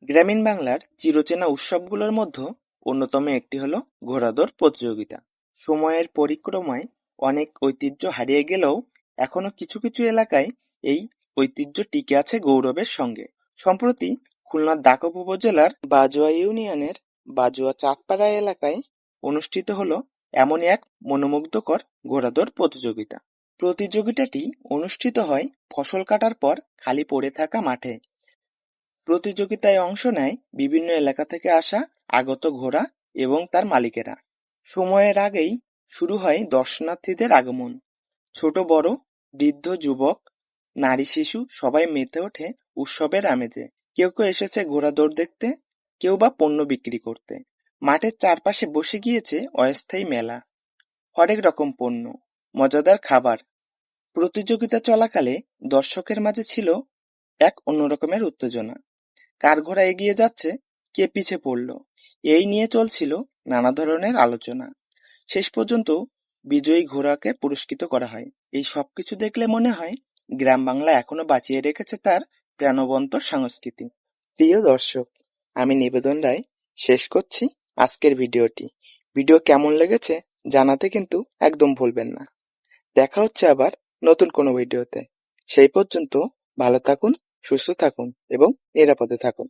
গ্রামীণ বাংলার চিরচেনা উৎসবগুলোর মধ্যে অন্যতম একটি হলো ঘোড়াদৌড় প্রতিযোগিতা। সময়ের পরিক্রমায় অনেক ঐতিহ্য হারিয়ে গেলেও এখনো কিছু কিছু এলাকায় এই ঐতিহ্য টিকে আছে গৌরবের সঙ্গে। সম্প্রতি খুলনার দাকব উপজেলার বাজুয়া ইউনিয়নের বাজুয়া চাঁদপাড়া এলাকায় অনুষ্ঠিত হলো এমনই এক মনোমুগ্ধকর ঘোড়াদৌড় প্রতিযোগিতা। প্রতিযোগিতাটি অনুষ্ঠিত হয় ফসল কাটার পর খালি পড়ে থাকা মাঠে। প্রতিযোগিতায় অংশ নেয় বিভিন্ন এলাকা থেকে আসা আগত ঘোড়া এবং তার মালিকেরা। সময়ের আগেই শুরু হয় দর্শনার্থীদের আগমন। ছোট বড়, বৃদ্ধ যুবক, নারী শিশু সবাই মেতে ওঠে উৎসবের আমেজে। কেউ কেউ এসেছে ঘোড়া দৌড় দেখতে, কেউ বা পণ্য বিক্রি করতে। মাঠের চারপাশে বসে গিয়েছে অস্থায়ী মেলা, হরেক রকম পণ্য, মজাদার খাবার। প্রতিযোগিতা চলাকালে দর্শকের মাঝে ছিল এক অন্যরকমের উত্তেজনা। কার ঘোড়া এগিয়ে যাচ্ছে, কে পিছে পড়ল, এই নিয়ে চলছিল নানা ধরনের আলোচনা। শেষ পর্যন্ত বিজয়ী ঘোড়াকে পুরস্কৃত করা হয়। এই সবকিছু দেখলে মনে হয় গ্রাম বাংলা এখনো বাঁচিয়ে রেখেছে তার প্রাণবন্ত সংস্কৃতি। প্রিয় দর্শক, আমি নিবেদন রায় শেষ করছি আজকের ভিডিওটি। ভিডিও কেমন লেগেছে জানাতে কিন্তু একদম ভুলবেন না। দেখা হচ্ছে আবার নতুন কোনো ভিডিওতে। সেই পর্যন্ত ভালো থাকুন, সুস্থ থাকুন এবং নিরাপদে থাকুন।